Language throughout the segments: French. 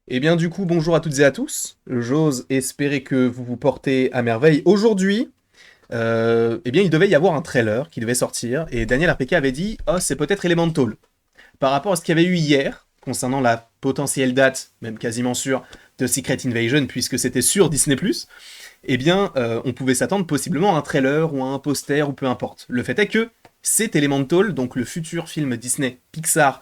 Eh bien du coup, bonjour à toutes et à tous. J'ose espérer que vous vous portez à merveille. Aujourd'hui, eh bien il devait y avoir un trailer qui devait sortir et Daniel RPK avait dit «Oh, c'est peut-être Elemental». Par rapport à ce qu'il y avait eu hier, concernant la potentielle date, même quasiment sûre, de Secret Invasion, puisque c'était sur Disney+, eh bien, on pouvait s'attendre possiblement à un trailer ou à un poster ou peu importe. Le fait est que c'est Elemental, donc le futur film Disney Pixar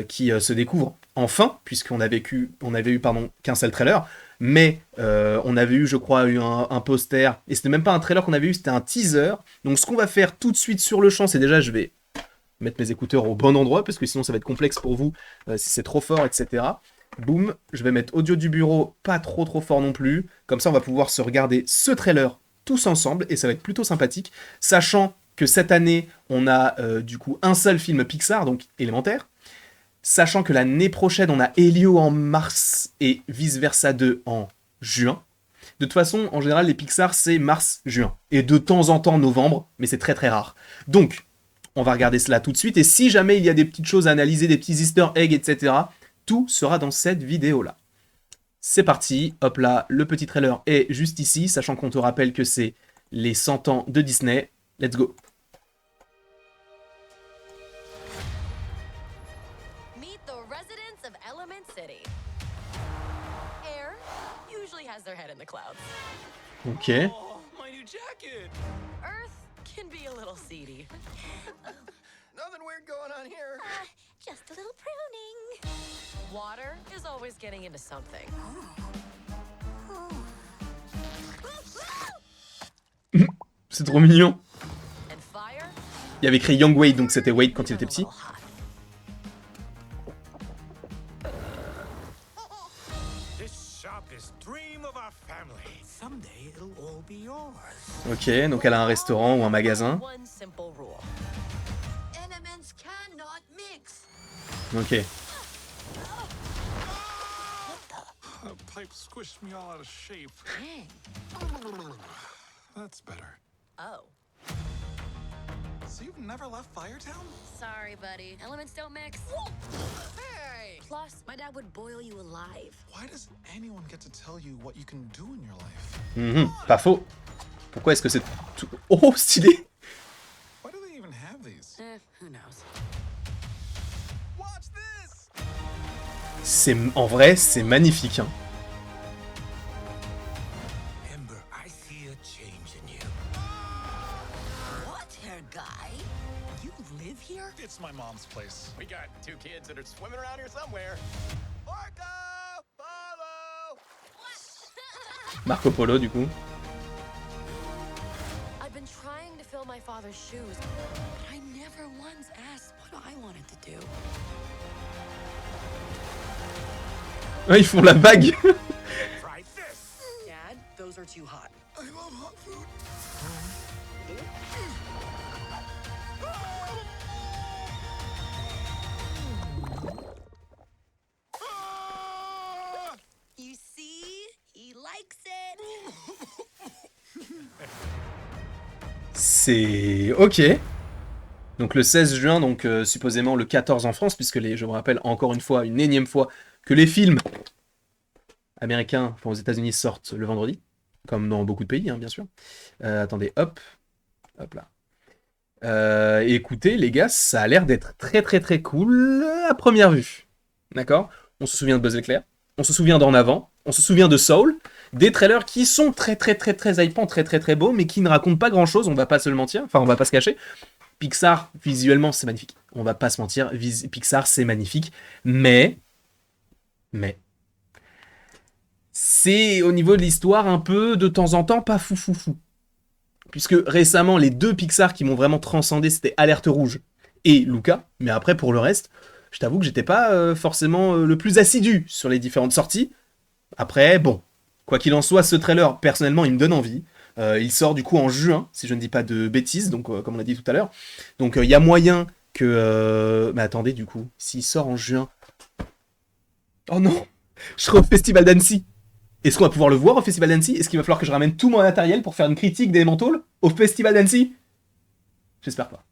qui se découvre enfin, puisqu'on on avait eu pardon, qu'un seul trailer, mais on avait eu, je crois, un poster, et c'était même pas un trailer qu'on avait eu, c'était un teaser. Donc ce qu'on va faire tout de suite sur le champ, c'est déjà, je vais mettre mes écouteurs au bon endroit, parce que sinon ça va être complexe pour vous si c'est trop fort, etc. Boum, je vais mettre audio du bureau pas trop fort non plus. Comme ça, on va pouvoir se regarder ce trailer tous ensemble et ça va être plutôt sympathique. Sachant que cette année, on a du coup un seul film Pixar, donc élémentaire. Sachant que l'année prochaine, on a Elio en mars et Vice Versa 2 en juin. De toute façon, en général, les Pixar, c'est mars-juin. Et de temps en temps novembre, mais c'est très rare. Donc, on va regarder cela tout de suite. Et si jamais il y a des petites choses à analyser, des petits easter eggs, etc., tout sera dans cette vidéo-là. C'est parti, hop là, le petit trailer est juste ici, sachant qu'on te rappelle que c'est les 100 ans de Disney. Let's go. Meet the residents of Element City. Air usually has their head in the clouds. Ok. Oh, my new jacket! Earth can be a little seedy. Nothing weird going on here. Just a little pruning. Water is always getting into something. C'est trop mignon. And fire Il y avait écrit Young Wade, donc c'était Wade quand il était petit. This shop is dream of our family. Someday it'll all be yours. Ok, donc elle a un restaurant ou un magasin. one simple rule. Elements cannot mix. Ok. The pipe squished me all out of shape. Dang. That's better. Oh. So you've never left Firetown? Sorry, buddy. Elements don't mix. Hey! Plus, my dad would boil you alive. Why does anyone get to tell you what you can do in your life? Pas faux. Pourquoi est-ce que c'est tout... Oh, stylé. Why do they even have these? Who knows? Watch this! C'est... En vrai, c'est magnifique, hein. Ember, I see a change in you. What, hair guy? You live here? It's my mom's place. We got two kids that are swimming around here somewhere. Marco! Follow! Marco Polo, du coup. I've been trying to fill my father's shoes, but I never once asked what I wanted to do. Ouais, ils font la vague. Try this! Dad, those are too hot. I love hot food. You see? He likes it. C'est... Ok. Donc le 16 juin, donc supposément le 14 en France, puisque je vous rappelle encore une fois, une énième fois, que les films américains, enfin aux États-Unis, sortent le vendredi, comme dans beaucoup de pays, hein, bien sûr. Attendez, hop là. Écoutez, les gars, ça a l'air d'être très cool à première vue. D'accord? On se souvient de Buzz l'éclair, on se souvient d'En Avant, on se souvient de Soul, des trailers qui sont très hypants, très beaux, mais qui ne racontent pas grand-chose, on va pas se le mentir, enfin on va pas se cacher. Pixar, visuellement, c'est magnifique. On va pas se mentir, Pixar, c'est magnifique, mais c'est au niveau de l'histoire un peu de temps en temps pas fou. Puisque récemment, les deux Pixar qui m'ont vraiment transcendé, c'était Alerte Rouge et Luca. Mais après, pour le reste, je t'avoue que j'étais pas forcément le plus assidu sur les différentes sorties. Après, bon, quoi qu'il en soit, ce trailer, personnellement, il me donne envie. Il sort du coup en juin, si je ne dis pas de bêtises, donc comme on a dit tout à l'heure. Donc il y a moyen que... Mais attendez, du coup, s'il sort en juin... Oh non, je serai au Festival d'Annecy. Est-ce qu'on va pouvoir le voir au Festival d'Annecy? Est-ce qu'il va falloir que je ramène tout mon matériel pour faire une critique d'Elemental au Festival d'Annecy? J'espère pas.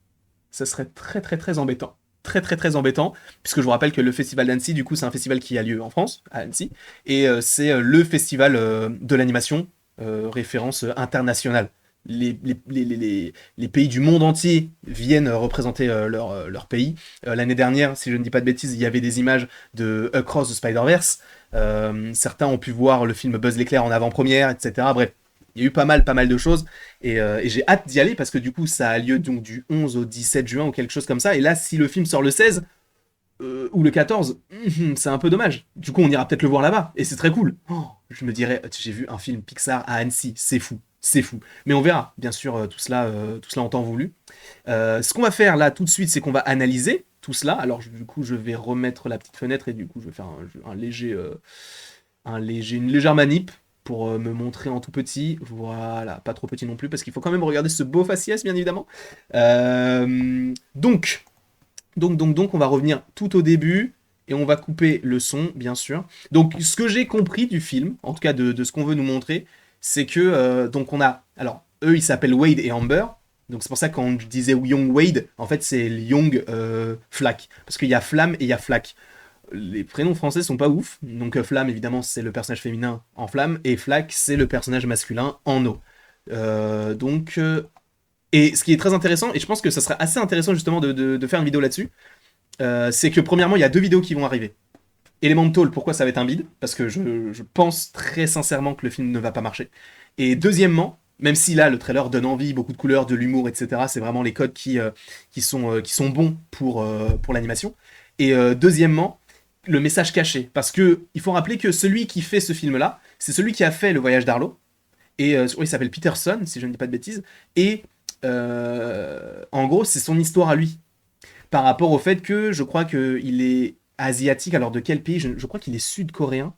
Ça serait très embêtant. très très très embêtant, puisque je vous rappelle que le festival d'Annecy, du coup, c'est un festival qui a lieu en France, à Annecy, et c'est le festival de l'animation, référence internationale. Les pays du monde entier viennent représenter leur pays. L'année dernière, si je ne dis pas de bêtises, il y avait des images de Across the Spider-Verse. Certains ont pu voir le film Buzz l'éclair en avant-première, etc. Bref, il y a eu pas mal de choses. Et j'ai hâte d'y aller parce que du coup, ça a lieu donc du 11 au 17 juin ou quelque chose comme ça. Et là, si le film sort le 16 ou le 14, c'est un peu dommage. Du coup, on ira peut-être le voir là-bas. Et c'est très cool. Oh, je me dirais, j'ai vu un film Pixar à Annecy. C'est fou. C'est fou. Mais on verra, bien sûr, tout cela en temps voulu. Ce qu'on va faire là tout de suite, c'est qu'on va analyser tout cela. Alors, du coup, je vais remettre la petite fenêtre et du coup, je vais faire une légère manip pour me montrer en tout petit. Voilà, pas trop petit non plus, parce qu'il faut quand même regarder ce beau faciès, bien évidemment. Donc, on va revenir tout au début. Et on va couper le son, bien sûr. Donc, ce que j'ai compris du film, en tout cas de ce qu'on veut nous montrer, c'est que, donc on a, alors, eux, ils s'appellent Wade et Amber, donc c'est pour ça que quand je disais Young Wade, en fait, c'est Young Flack, parce qu'il y a Flamme et il y a Flack. Les prénoms français sont pas ouf, donc Flamme, évidemment, c'est le personnage féminin en flamme, et Flack, c'est le personnage masculin en eau. Et ce qui est très intéressant, et je pense que ça serait assez intéressant, justement, de faire une vidéo là-dessus, c'est que, premièrement, il y a 2 vidéos qui vont arriver. Elemental, pourquoi ça va être un bide? Parce que je pense très sincèrement que le film ne va pas marcher. Et deuxièmement, même si là le trailer donne envie, beaucoup de couleurs, de l'humour, etc., c'est vraiment les codes qui sont bons pour l'animation. Et deuxièmement, le message caché. Parce que il faut rappeler que celui qui fait ce film-là, c'est celui qui a fait Le Voyage d'Arlo. Et il s'appelle Peterson, si je ne dis pas de bêtises. Et en gros, c'est son histoire à lui. Par rapport au fait que je crois qu'il est asiatique, alors de quel pays? Je crois qu'il est sud-coréen,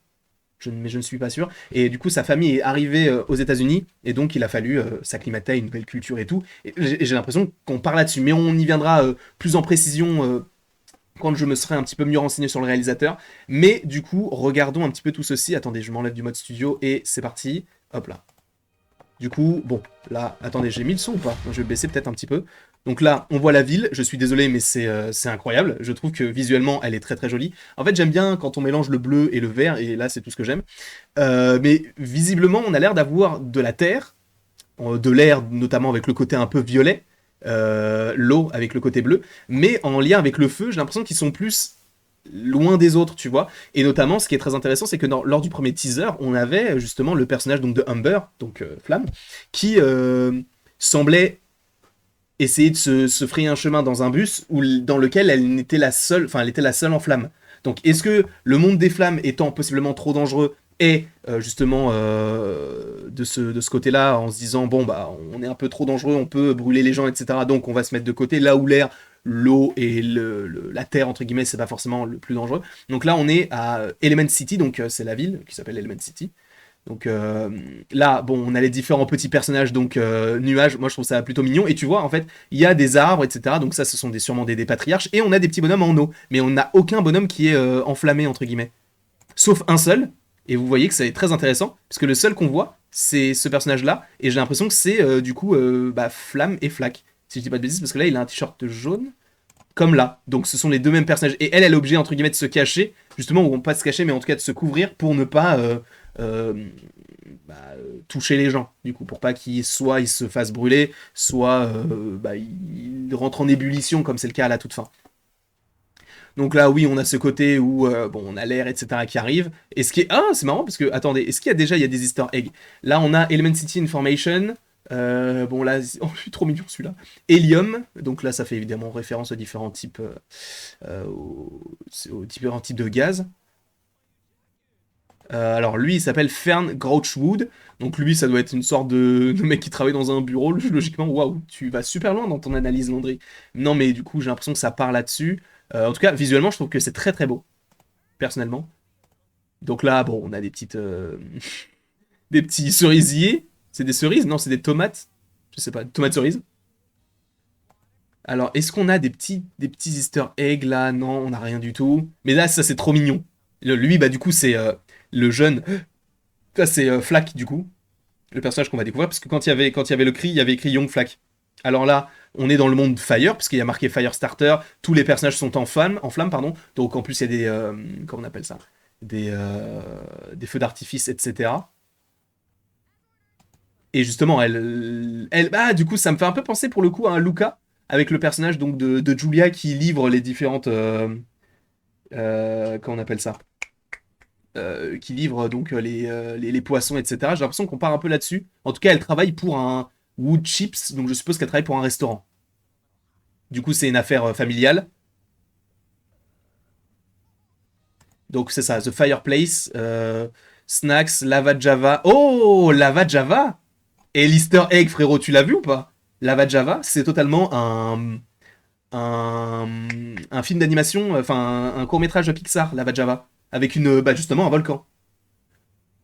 mais je ne suis pas sûr. Et du coup, sa famille est arrivée aux États-Unis, et donc il a fallu s'acclimater à une nouvelle culture et tout. Et j'ai l'impression qu'on parle là-dessus, mais on y viendra plus en précision quand je me serai un petit peu mieux renseigné sur le réalisateur. Mais du coup, regardons un petit peu tout ceci. Attendez, je m'enlève du mode studio, et c'est parti. Hop là. Du coup, bon, là, attendez, j'ai mis le son ou pas? Je vais baisser peut-être un petit peu. Donc là, on voit la ville, je suis désolé, mais c'est incroyable. Je trouve que visuellement, elle est très très jolie. En fait, j'aime bien quand on mélange le bleu et le vert, et là, c'est tout ce que j'aime. Mais visiblement, on a l'air d'avoir de la terre, de l'air notamment avec le côté un peu violet, l'eau avec le côté bleu, mais en lien avec le feu, j'ai l'impression qu'ils sont plus loin des autres, tu vois. Et notamment, ce qui est très intéressant, c'est que lors du premier teaser, on avait justement le personnage donc de Humber, donc Flamme, qui semblait essayer de se frayer un chemin dans un bus dans lequel elle était la seule en flamme. Donc, est-ce que le monde des flammes étant possiblement trop dangereux est justement de ce côté-là, en se disant bon bah on est un peu trop dangereux, on peut brûler les gens, etc. Donc on va se mettre de côté là où l'air, l'eau et la terre entre guillemets c'est pas forcément le plus dangereux. Donc là on est à Element City, donc c'est la ville qui s'appelle Element City. Donc là, bon, on a les différents petits personnages, donc nuages, moi je trouve ça plutôt mignon. Et tu vois, en fait, il y a des arbres, etc. Donc ça, ce sont sûrement des patriarches. Et on a des petits bonhommes en eau. Mais on n'a aucun bonhomme qui est enflammé, entre guillemets. Sauf un seul. Et vous voyez que c'est très intéressant, parce que le seul qu'on voit, c'est ce personnage-là. Et j'ai l'impression que c'est du coup Flamme et Flack. Si je dis pas de bêtises, parce que là, il a un t-shirt jaune. Comme là. Donc ce sont les deux mêmes personnages. Et elle est obligée, entre guillemets, de se cacher. Justement, ou pas de se cacher, mais en tout cas de se couvrir pour ne pas... toucher les gens, du coup, pour pas qu'ils soit ils se fassent brûler, soit ils rentrent en ébullition, comme c'est le cas à la toute fin. Donc là, oui, on a ce côté où on a l'air, etc. qui arrive. Et ce qui est... Ah, c'est marrant, parce que, attendez, est-ce qu'il y a des easter eggs? Là, on a Element City Information. Bon, là, oh, je suis trop mignon celui-là. Helium, donc là, ça fait évidemment référence aux différents types, aux différents types de gaz. Alors lui il s'appelle Fern Grouchwood, donc lui ça doit être une sorte de mec qui travaille dans un bureau, logiquement. Waouh, tu vas super loin dans ton analyse, Landry. Non mais du coup j'ai l'impression que ça part là-dessus. En tout cas visuellement je trouve que c'est très très beau, personnellement. Donc là bon on a des petites des petits cerisiers, c'est des cerises? Non c'est des tomates, je sais pas, tomates cerises. Alors est-ce qu'on a des petits easter eggs là? Non on n'a rien du tout, mais là ça c'est trop mignon. Lui bah du coup c'est... le jeune, ça c'est Flack du coup, le personnage qu'on va découvrir, parce que quand il y avait le cri, il y avait écrit Young Flack. Alors là, on est dans le monde Fire, puisqu'il y a marqué Firestarter, tous les personnages sont en flammes, pardon. Donc en plus, il y a des... comment on appelle ça? Des feux d'artifice, etc. Et justement, bah, du coup, ça me fait un peu penser pour le coup à un Luca, avec le personnage donc de Julia qui livre les différentes... comment on appelle ça? Qui livre donc les poissons, etc. J'ai l'impression qu'on part un peu là-dessus. En tout cas, elle travaille pour un Wood Chips, donc je suppose qu'elle travaille pour un restaurant. Du coup, c'est une affaire familiale. Donc c'est ça, The Fireplace, Snacks, Lava Java. Oh, Lava Java! Et l'Easter Egg, frérot, tu l'as vu ou pas? Lava Java, c'est totalement un, un film d'animation, enfin un court-métrage de Pixar, Lava Java, avec bah, justement un volcan.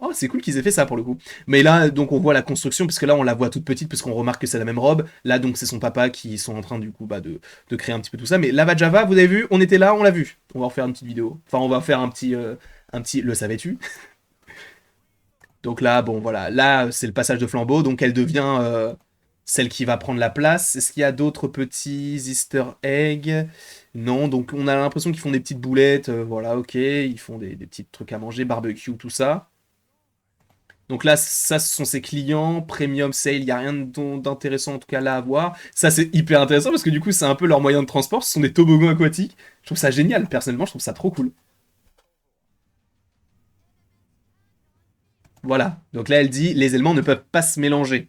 Oh, c'est cool qu'ils aient fait ça pour le coup. Mais là, donc on voit la construction, parce que là on la voit toute petite, parce qu'on remarque que c'est la même robe. Là, donc c'est son papa qui sont en train du coup bah, de créer un petit peu tout ça. Mais Lava Java, vous avez vu, on était là, on l'a vu. On va en faire une petite vidéo. Enfin, on va faire un petit. Le savais-tu? Donc là, bon voilà, là c'est le passage de flambeau, donc elle devient celle qui va prendre la place. Est-ce qu'il y a d'autres petits Easter eggs? Non, donc on a l'impression qu'ils font des petites boulettes, voilà, ok, ils font des petits trucs à manger, barbecue, tout ça. Donc là, ça, ce sont ses clients, premium sale, il n'y a rien d'intéressant en tout cas là à voir. Ça, c'est hyper intéressant parce que du coup, c'est un peu leur moyen de transport, ce sont des toboggans aquatiques. Je trouve ça génial, personnellement, je trouve ça trop cool. Voilà, donc là, elle dit, les éléments ne peuvent pas se mélanger.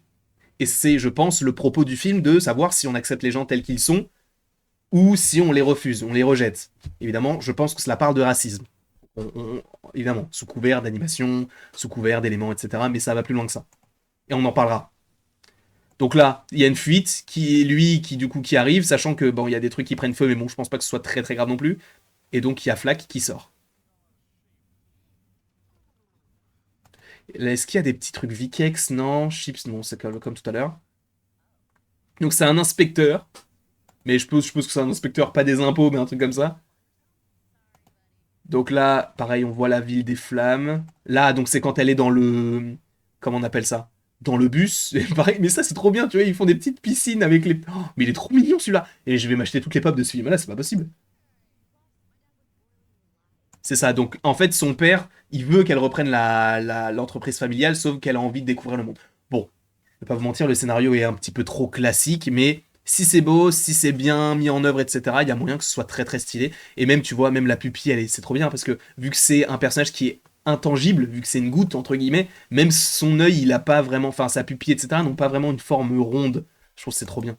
Et c'est, je pense, le propos du film de savoir si on accepte les gens tels qu'ils sont ou si on les refuse, on les rejette. Évidemment, je pense que cela parle de racisme. Évidemment, sous couvert d'animation, sous couvert d'éléments, etc. Mais ça va plus loin que ça. Et on en parlera. Donc là, il y a une fuite qui est lui qui du coup qui arrive, sachant que bon, il y a des trucs qui prennent feu, mais bon, je pense pas que ce soit très très grave non plus. Et donc il y a Flack qui sort. Est-ce qu'il y a des petits trucs Vikex? Non. Chips? Non, c'est comme tout à l'heure. Donc c'est un inspecteur, mais je suppose que c'est un inspecteur, pas des impôts, mais un truc comme ça. Donc là, pareil, on voit la ville des flammes. Là, donc c'est quand elle est dans le... Comment on appelle ça? Dans le bus. Et pareil, mais ça c'est trop bien, tu vois, ils font des petites piscines avec les... Oh, mais il est trop mignon celui-là. Et je vais m'acheter toutes les pop de ce film-là, c'est pas possible. C'est ça, donc en fait son père, il veut qu'elle reprenne l'entreprise familiale, sauf qu'elle a envie de découvrir le monde. Bon, je vais pas vous mentir, le scénario est un petit peu trop classique, mais si c'est beau, si c'est bien mis en œuvre, etc., il y a moyen que ce soit très très stylé. Et même, tu vois, même la pupille, c'est trop bien, parce que vu que c'est un personnage qui est intangible, vu que c'est une goutte, entre guillemets, même son œil, il a pas vraiment, enfin sa pupille, etc., n'ont pas vraiment une forme ronde. Je trouve que c'est trop bien.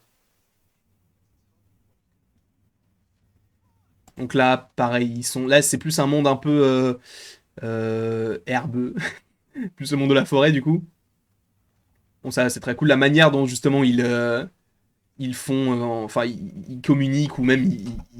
Donc là, pareil, là, c'est plus un monde un peu herbeux, plus le monde de la forêt, du coup. Bon, ça, c'est très cool. La manière dont, justement, ils font, enfin, ils communiquent ou même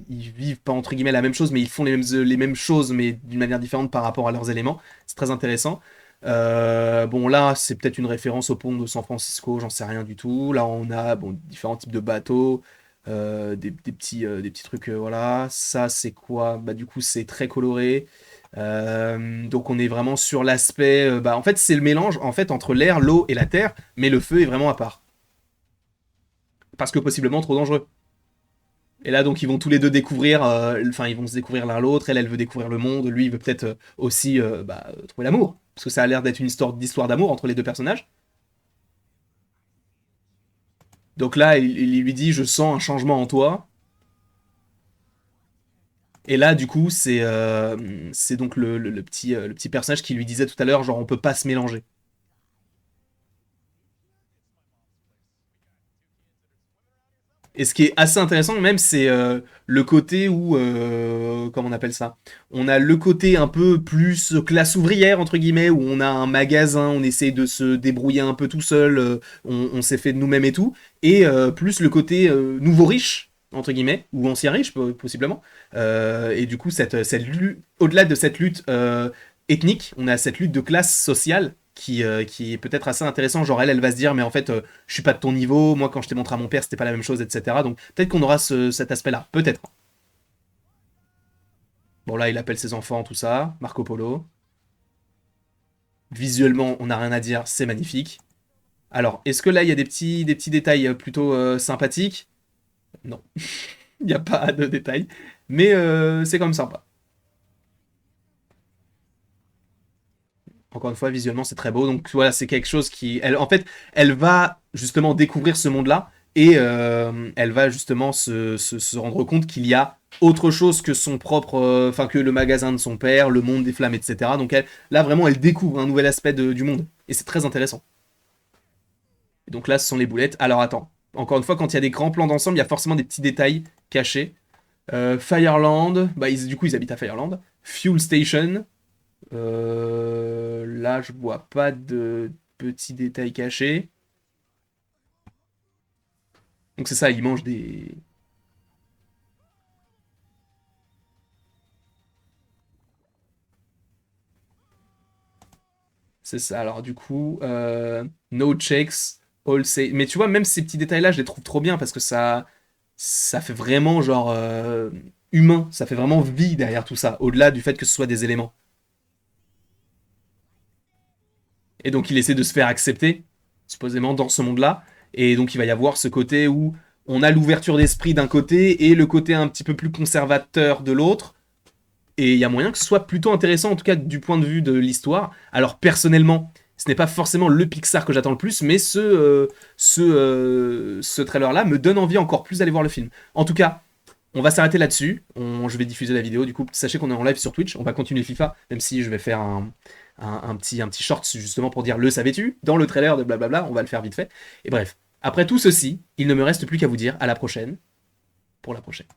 ils vivent pas entre guillemets la même chose, mais ils font les mêmes choses, mais d'une manière différente par rapport à leurs éléments. C'est très intéressant. Bon, là, c'est peut-être une référence au pont de San Francisco, j'en sais rien du tout. Là, on a bon, différents types de bateaux, des petits trucs, voilà. Ça, c'est quoi? Bah, du coup, c'est très coloré. Donc, on est vraiment sur l'aspect. Bah, en fait, c'est le mélange en fait entre l'air, l'eau et la terre, mais le feu est vraiment à part. Parce que possiblement trop dangereux. Et là, donc, ils vont tous les deux découvrir, enfin, ils vont se découvrir l'un l'autre. Elle veut découvrir le monde. Lui, il veut peut-être aussi bah, trouver l'amour. Parce que ça a l'air d'être une histoire d'histoire d'amour entre les deux personnages. Donc là, il lui dit, je sens un changement en toi. Et là, du coup, c'est donc le petit personnage qui lui disait tout à l'heure, genre, on peut pas se mélanger. Et ce qui est assez intéressant même, c'est le côté où, comment on appelle ça? On a le côté un peu plus classe ouvrière, entre guillemets, où on a un magasin, on essaie de se débrouiller un peu tout seul, on s'est fait de nous-mêmes et tout, et plus le côté nouveau riche, entre guillemets, ou ancien riche, possiblement. Et du coup, au-delà de cette lutte ethnique, on a cette lutte de classe sociale qui est peut-être assez intéressant. Genre, elle va se dire, mais en fait, je suis pas de ton niveau. Moi, quand je t'ai montré à mon père, c'était pas la même chose, etc. Donc, peut-être qu'on aura cet aspect-là. Peut-être. Bon, là, il appelle ses enfants, tout ça. Marco Polo. Visuellement, on n'a rien à dire. C'est magnifique. Alors, est-ce que là, il y a des petits détails plutôt sympathiques? Non, il n'y a pas de détails, mais c'est quand même sympa. Encore une fois, visuellement, c'est très beau. Donc voilà, c'est quelque chose qui... en fait, elle va justement découvrir ce monde-là et elle va justement se rendre compte qu'il y a autre chose que son propre... Enfin, que le magasin de son père, le monde des flammes, etc. Donc là, vraiment, elle découvre un nouvel aspect du monde. Et c'est très intéressant. Et donc là, ce sont les boulettes. Alors attends, encore une fois, quand il y a des grands plans d'ensemble, il y a forcément des petits détails cachés. Fireland, bah, du coup, ils habitent à Fireland. Fuel Station, là, je vois pas de petits détails cachés. Donc c'est ça, ils mangent des... C'est ça, alors du coup, no checks, all say... Mais tu vois, même ces petits détails-là, je les trouve trop bien parce que ça fait vraiment genre humain, ça fait vraiment vie derrière tout ça, au-delà du fait que ce soit des éléments. Et donc il essaie de se faire accepter, supposément, dans ce monde-là. Et donc il va y avoir ce côté où on a l'ouverture d'esprit d'un côté et le côté un petit peu plus conservateur de l'autre. Et il y a moyen que ce soit plutôt intéressant, en tout cas du point de vue de l'histoire. Alors personnellement, ce n'est pas forcément le Pixar que j'attends le plus, mais ce trailer-là me donne envie encore plus d'aller voir le film. En tout cas, on va s'arrêter là-dessus. Je vais diffuser la vidéo. Du coup, sachez qu'on est en live sur Twitch. On va continuer FIFA, même si je vais faire un petit short justement pour dire le savais-tu dans le trailer de blablabla. On va le faire vite fait. Et bref, après tout ceci, il ne me reste plus qu'à vous dire à la prochaine pour la prochaine.